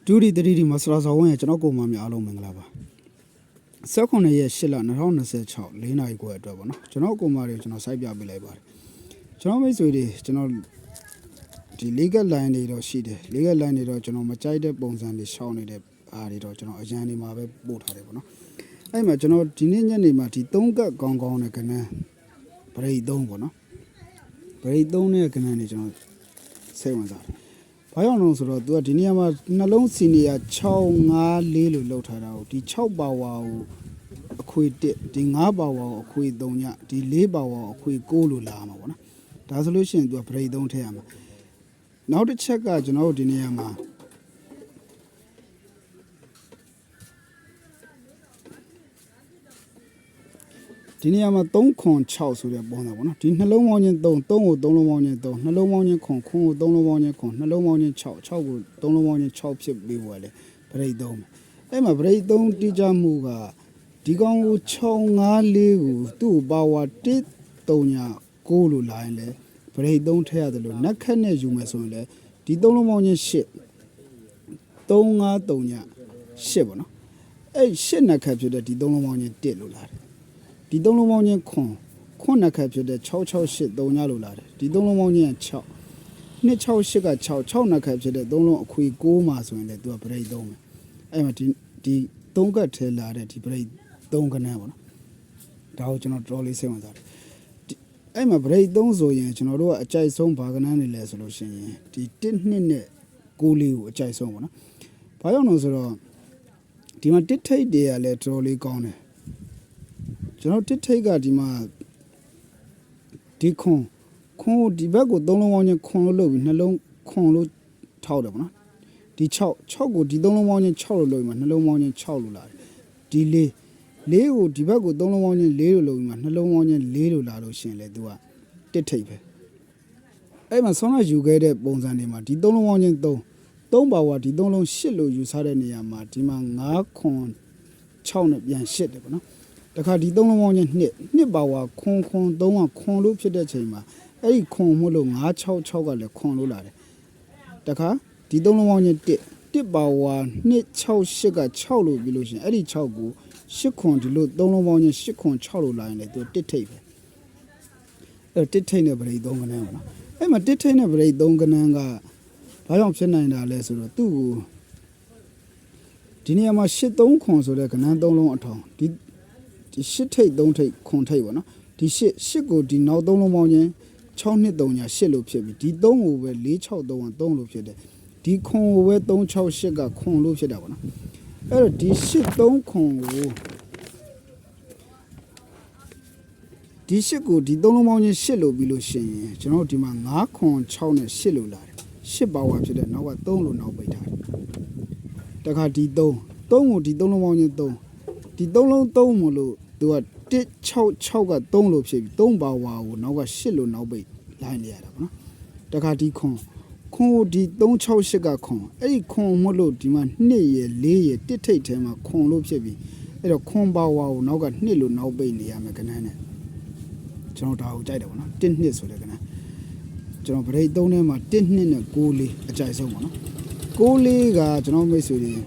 Duty the Didi Masras away at Janoko Mami Alo Manglava. Second year Shilla, Narona Chow, Lena Igua Dravana, Janoko Mari, Jano Sabia Bilabar. Janome Sudi, Jano the legal line leader, she legal line leader, Jano Machide Bones and the Shawnee, Arido, Jano Ajani Mabe, both Haribona. I'm a Jano Tinian Mati, Tonga Gongona Cana, Pray Donbona. Pray Dona Canani, Jano. Say one that. I don't know, so do a dinner, Nalon Senior, Chow Nga Lilo Lotaro, the Chow Bawa, a quid Dingabawa, a quid Donia, the Lebawa, a quid Golu Lama. The solution to a pray don't him. Now the check out, you know, dinner. Dinner don't con chow so the bona. Didn't alone one don't want you don't, no one you con, don't want you con, no one you chow, don't want you chop ship be well. Pray don't. Emma Bray don't dijamuga. Digon chow nga liu, do bawa did donya, golu line. Pray don't hear the look, not can you mesole. The don't want you ship. Donga donya, shibona. A shit not capture that the don't want you did look. The don't want you con capture the chow shit don't yellow. The don't want you chow. Ni chow sugar chow na capture the don't know quick go mass when they do a braid dome. I'm at the don't get tell that the braid don't can have one. Doubt you not really say that. I'm a braid don't so yet, you know, a child song bargain any resolution. The didn't go live a child song. Pionos, the dictate there literally gone. You know, to take out the con, the bago don't want your con low, no long con low towder. The chow go, the don't want your chow low, no long want your chow low. The leo, the bago don't want your leo low, no long want your leo lado shin let do the tape. I'm as soon as you get it, bones and him, the don't want your don't bow what the don't know shit low you suddenly a martima, con chow not yan shit. The cardi don't want you knit bawa, con, don't want con loop to the chamber. A con molo, a chow chocolate, con lulade. The car, the don't want you dip bawa, knit chow sugar, chow loop illusion, Eddie chow go, shikon to look, don't want you shikon chow line like the tape. A detainable don't know. I'm a detainable don't gananga. I don't say $9 or two. Dinner shit don't console like an don't at all. The shit take don't take contain. The shit go the now don't want you. Chow nit don't ya shit loop ship. The don't over lee chow don't loop shit. The con over don't chow sugar con loop shit. The shit don't con. The shit go the don't want you shit loop below shin. You know, the man not con chow net shit loop. Ship our to the now don't know by that. The car the don't want you don't. The don't molo. Do a did chow got don't loop shape, don't bow wow, now a shillo now bait, line the other. The cardi con di don't chow sugar con, a con molo demand nay, lay, dictate him a con loop shape, a con bow wow, now got nillo now bait the American. John Dowd, didn't miss with a gana. John Bray don't name a didn't in a goalie, a jason. Goalie got John Messi.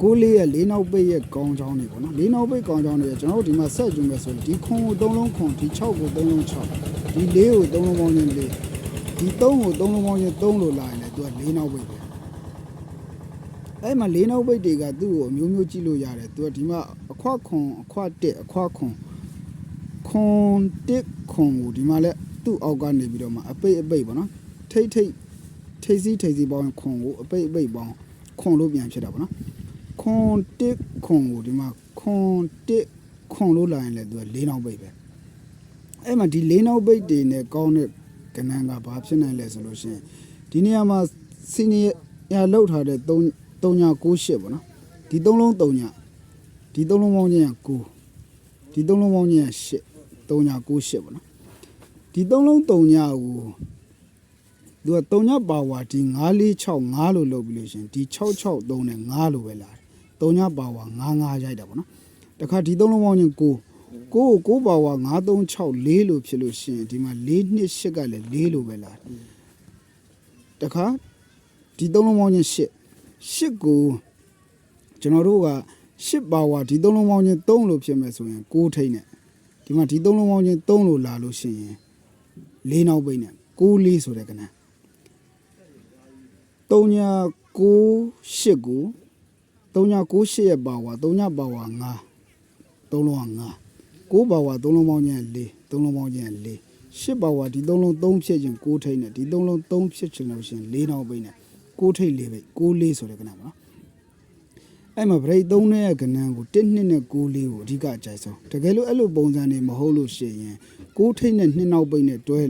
Goli a lino bay a gong down it. Lino bay gong down it. John Odi must say, you must the con don't long con, the chow don't chop. The leo don't want you lay. The don't want you don't line to a lino bay. I'm a lino bay digger do a mu chilo yard to a dima a quack con, a quack dick, a quack con dick con, the mallet, two organ bidoma, a pay a baby. Tazy bone con, a pay baby bone, con lubian chedabona. Con dick con the ma con dick con line let do a lino baby. Emma the lino baby in a corner cananga option and resolution. Diniama senior load her the donya go ship. The don't donya. The don't want ya go. The don't want ya ship. Donya go ship. The don't donya. Do a donya bawa ting ali chow ngalo lobulation. The chow don't a ngalo vela. Donya bawa nga jaidabona. The cardi don't want you go bawa nga don't chow lilo solution. The ma lead sugar lilo vela. The car, the don't want you shit. ရှစ်ကိုကျွန်တော်တို့ကရှစ်ပါဝါဒီသုံးလုံးပေါင်းချင်း3လို့ဖြစ်မယ်ဆိုရင်6ထိတ်နဲ့ဒီမှာဒီသုံးလုံးပေါင်းချင်း3လို့လာလို့ရှိရင်4နောက်ပိတ်နဲ့6 4ဆိုတဲ့ကဏ္ဍ3ညာ9 8ကို3ညာ9 8ရဲ့ပါဝါ3ညာပါဝါ5 3လုံးက5 9ပါဝါ3လုံးပေါင်းချင်း4 3လုံးပေါင်းချင်း4 8ပါဝါဒီ3လုံး3ဖြစ်ချင်း6ထိတ်နဲ့ဒီ3လုံး3ဖြစ်ချင်းလို့ရှိရင်4နောက်ပိတ်နဲ့6ထိတ်4ပိတ်6 4ဆိုတဲ့ကဏ္ဍပါနော်အဲ့မှာ break 3နဲ့ကဏ္ဍကို1 2နဲ့6 4ကိုအဓိကအကြိုက်ဆုံးတကယ်လို့အဲ့လိုပုံစံနေမဟုတ်လို့ရှိရင်6ထိတ်နဲ့2နောက်ပိတ်နဲ့တွဲ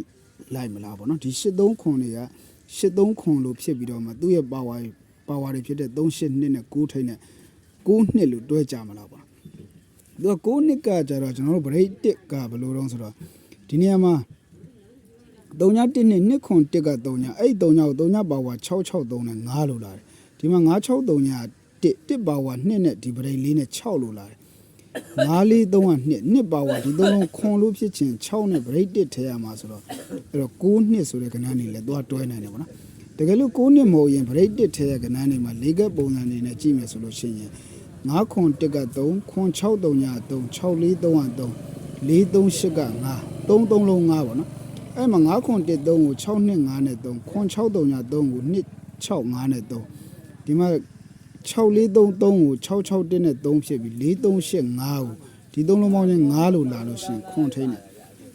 လိုက်မလားပေါ့နော်ဒီ83ခွန်တွေက83ခွန်လို့ဖြစ်ပြီးတော့မှသူ့ရဲ့ပါဝါတွေဖြစ်တဲ့3 8 2နဲ့6ထိတ်နဲ့9နှစ်လို့တွဲကြမလားပေါ့သူက9နှစ်ကကြတော့ကျွန်တော်တို့ break 1ကဘယ်လိုတော့ဆိုတော့ဒီနေရာမှာ3ည1နဲ့2ခွန်1က3ညအဲ့3ညကို3ညပါဝါ663နဲ့5လို့လာတယ်ဒီမှာ963ည1ပါဝါ2နဲ့ဒီ break 4နဲ့6လို့လာတယ်5 4 3က2ပါဝါဒီ3လုံးခွန်လို့ဖြစ်ချင်း6နဲ့ break 1ထဲရမှာဆိုတော့အဲ့တော့9နှစ်ဆိုတဲ့ကဏ္ဍနေလဲသွားတွဲနိုင်တယ်ပေါ့နော်တကယ်လို့9နှစ်မဟုတ်ရင် break 1ထဲရကဏ္ဍနေမှာ၄ကပုံစံနေနဲ့ကြည့်မယ်ဆိုလို့ရှိရင်9ခွန်1က3ခွန်6 3ည3 6 4 3က3 4 3 8က5 3 3လုံး5ပေါ့နော်အဲ့မှာ9ခွန်1 3ကို6နှစ်5နဲ့3ခွန်6 3ည3ကို2 6 5နဲ့3ဒီမှာ6 4 3 3ကို6 6 1နဲ့3ဖြစ်ပြီး4 3 8 5ကိုဒီ3လုံးပေါင်းချင်း5လို့လာလို့ရှိရင်ခွန်ထိန်းတယ်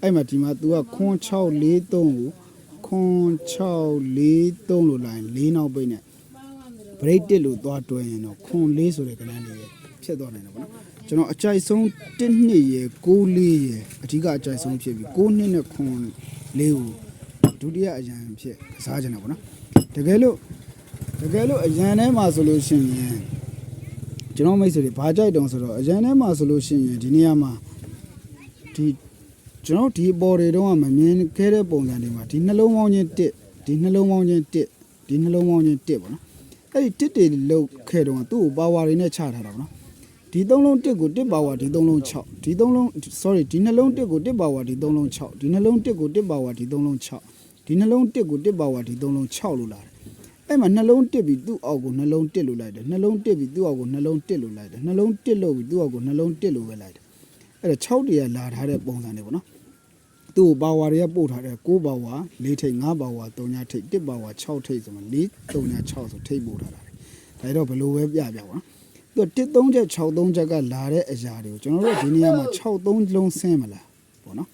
အဲ့မှာဒီမှာ तू ကခွန်6 4 3ကိုခွန်6 4 3လို့လာရင်4နောက်ပိတ်နဲ့ break 1လို့သွားတွဲရင်တော့ခွန်4ဆိုတဲ့ကဏ္ဍလေးဖြစ်သွားနိုင်တယ်ပေါ့နော်ကျွန်တော်အကြိုက်ဆုံး1နှစ်ရယ်6 4ရယ်အဓိကအကြိုက်ဆုံးဖြစ်ပြီး6နှစ်နဲ့ခွန်4ကိုဒုတိယအရန်ဖြစ်ကစားကြတယ်ပေါ့နော်တကယ်လို့အရန်ထဲမှာဆိုလို့ရှိရင်ကျွန်တော်မိတ်ဆွေတွေဘာကြိုက်တုံးဆိုတော့အရန်ထဲမှာဆိုလို့ရှိရင်ဒီနေရာမှာဒီကျွန်တော်ဒီပေါ်တွေတော့မမြင်ခဲ့တဲ့ပုံစံတွေမှာဒီနှလုံးပေါင်းချင်း1ဒီနှလုံးပေါင်းချင်း1ဒီနှလုံးပေါင်းချင်း1ပေါ့နော်အဲ့ဒီ1တွေလောက်ခဲ့တော့သူ့ကိုပါဝါတွေနဲ့ချထားတာပေါ့နော်ဒီ3လုံး1ကို1ပါဝါဒီ3လုံး6ဒီ3လုံး sorry ဒီနှလုံး1ကို1ပါဝါဒီ3လုံး6ဒီနှလုံး1ကို1ပါဝါဒီ3လုံး6ဒီနှလုံး1ကို1ပါဝါဒီ3လုံး6လို့လာတယ်အဲ့မှာနှလုံး1ပြီးသူ့အောက်ကိုနှလုံး1လို့လိုက်တယ်နှလုံး1ပြီးသူ့အောက်ကိုနှလုံး1လို့လိုက်တယ်နှလုံး1လို့ပြီးသူ့အောက်ကိုနှလုံး1လို့ပဲလိုက်တယ်အဲ့တော့6တရလာထားတဲ့ပုံစံတွေပေါ့နော်သူ့ပါဝါတွေကပို့ထားတဲ့9ပါဝါ4ထိပ်5ပါဝါ3ညထိပ်1ပါဝါ6ထိပ်ဆိုမှ4 3ည6ဆိုထိပ်ပို့ထားတာဒါတော့ဘယ်လိုပဲပြပေါ့နော်သူ1 3ချက်6 3ချက်ကလာတဲ့အရာတွေကိုကျွန်တော်တို့ဒီနေရာမှာ6 3လုံးဆင်းမလားပေါ့နော်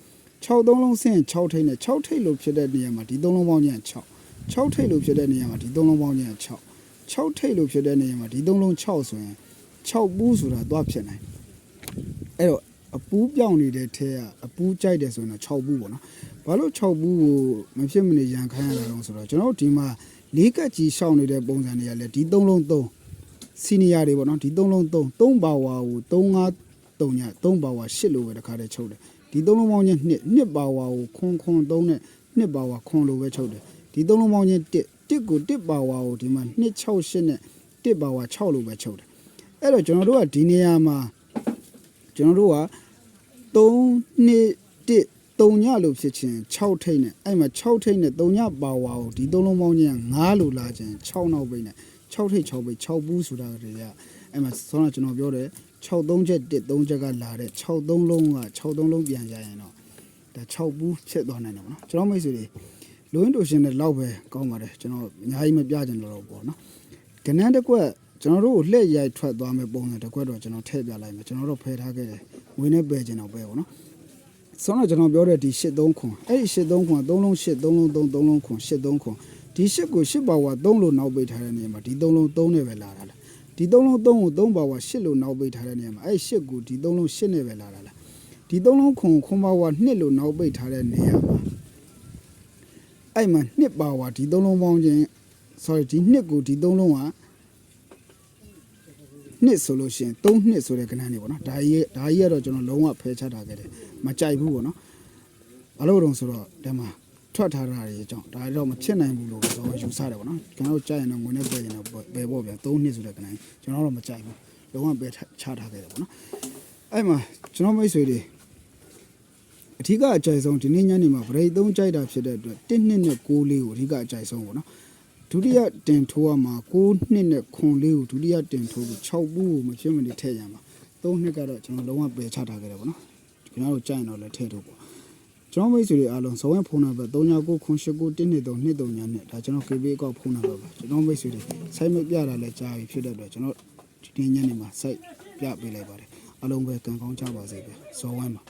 6 3လုံးဆင်း6ထိပ်နဲ့6ထိပ်လို့ဖြစ်တဲ့နေရာမှာဒီ3လုံးပေါင်းချင်း6ထိပ်လို့ဖြစ်တဲ့နေရာမှာဒီ3လုံးပေါင်းချင်း6ထိပ်လို့ဖြစ်တဲ့နေရာမှာဒီ3လုံး6ဆိုရင်6ပူးဆိုတာသွားဖြစ်နိုင်အဲ့တော့အပူးပြောင်းနေတဲ့ထဲကအပူးကြိုက်တယ်ဆိုရင်တော့6ပူးပေါ့နော်ဘာလို့6ပူးကိုမဖြစ်မနေရန်ခိုင်းရတာတော့ဆိုတော့ကျွန်တော်တို့ဒီမှာ၄ကက်ကြီးရှောင်းနေတဲ့ပုံစံတွေကလည်းဒီ3လုံး3စီနီယာတွေပေါ့နော်ဒီ3လုံး3ပါဝါကို3 5 3ည3ပါဝါ8လို့ပဲတခါတည်းချုပ်တယ်ဒီ3လုံးပေါင်းချင်း2ပါဝါကိုခွန်3နဲ့2ပါဝါခွန်လို့ပဲချုပ်တယ်ဒီ3လုံးပေါင်းချင်း1ကို1ပါဝါကိုဒီမှာ2 6 8နဲ့1ပါဝါ6လို့ပဲချုပ်တယ်အဲ့တော့ကျွန်တော်တို့ကဒီနေရာမှာကျွန်တော်တို့က3 2 1 3ညလို့ဖြစ်ချင်း6ထိတ်နဲ့အဲ့မှာ6ထိတ်နဲ့3ညပါဝါကိုဒီ3လုံးပေါင်းချင်း5လို့လာချင်း6နောက်ပိတ်နဲ့6ထိတ်6ပိတ်6ပူးဆိုတာတွေကအဲ့မှာဆောင်းကကျွန်တော်ပြောတယ်6 3ချက်1 3ချက်ကလာတဲ့6 3လုံးက6 3လုံးပြန်ရရင်တော့ဒါ6ပူးဖြစ်သွားနိုင်တယ်ပေါ့နော်ကျွန်တော်မိတ်ဆွေတွေလိုရင်းတို့ရှင်တဲ့လောက်ပဲကောင်းပါတယ်ကျွန်တော်အများကြီးမပြချင်တော့ပေါ့နော်ကနန်းတစ်ကွက်ကျွန်တော်တို့ကိုလှည့်ရိုက်ထွက်သွားမယ်ပုံစံတစ်ကွက်တော့ကျွန်တော်ထည့်ပြလိုက်မယ်ကျွန်တော်တို့ဖယ်ထားခဲ့တယ်ငွေနဲ့ပယ်ချင်တော့ပဲပေါ့နော်ဆောင်းကကျွန်တော်ပြောတဲ့ဒီ83ခွန်အဲ့ဒီ83ခွန်3လုံး8 3လုံး3 3လုံးခွန်83ခွန်ဒီ8ကို8ပါဝါ3လို့နောက်ပိတ်ထားတဲ့နေရာမှာဒီ3လုံး3နဲ့ပဲလာတာလားဒီ3လုံး3ကို3ပါဝါ8လို့နောက်ပိတ်ထားတဲ့နေရာမှာအဲ့8ကိုဒီ3လုံး8နဲ့ပဲလာတာလားဒီ3လုံးခွန်ပါဝါ2လို့နောက်ပိတ်ထားတဲ့နေရာမှာအဲ့မှာ2ပါဝါဒီ3လုံးပေါင်းချင်း sorry ဒီ2ကိုဒီ3လုံးကနှစ်ဆိုလို့ရှိရင်3နှစ်ဆိုတဲ့ကဏ္ဍနေပေါ့နော်ဒါကြီးကတော့ကျွန်တော်လုံးဝဖယ်ချထားခဲ့တယ်မကြိုက်ဘူးပေါ့နော်ဘာလို့တော့ဆိုတော့ဒီမှာထွက်ထားတာတွေအကြောင်းဒါတော့မဖြစ်နိုင်ဘူးလို့ကျွန်တော်ယူဆတယ်ပေါ့နော်ကျွန်တော်ကြိုက်ရင်တော့ငွေနဲ့ပယ်ရင်တော့ပယ်ဖို့ဗျာ3နှစ်ဆိုတဲ့ကဏ္ဍကျွန်တော်တော့မကြိုက်ဘူးလုံးဝပယ်ချထားခဲ့တယ်ပေါ့နော်အဲ့မှာကျွန်တော်မိတ်ဆွေတွေအထူးကအကြိုက်ဆုံးဒီနေ့ညနေမှာ break 3ကြိုက်တာဖြစ်တဲ့အတွက်1နှစ်နဲ့6လေးကိုအထူးကအကြိုက်ဆုံးပေါ့နော် ဒုတိယတင်ထိုးရမှာ9နှစ်နဲ့ခွန်လေးကိုဒုတိယတင်ထိုးပြီး6ဘူးကိုမဖြစ်မနေထည့်ရမှာ3နှစ်ကတော့ကျွန်တော်လုံးဝပယ်ချထားခဲ့တယ်ပေါ့နော်ကျွန်တော်တို့ကြိုင်တော့လည်းထည့်ထိုးပေါ့ကျွန်တော်မိတ်ဆွေတွေအားလုံးဇော်ဝဲဖုန်းနံပါတ်39ခွန်89 123 239နဲ့ဒါကျွန်တော် KB အကောက်ဖုန်းနံပါတ်ပါကျွန်တော်မိတ်ဆွေတွေစိုက်မပြတာလည်းကြားပြီဖြစ်တဲ့အတွက်ကျွန်တော်ဒီညနေမှာစိုက်ပြပေးလိုက်ပါတယ်အားလုံးပဲကံကောင်းကြပါစေပဲဇော်ဝဲမှာ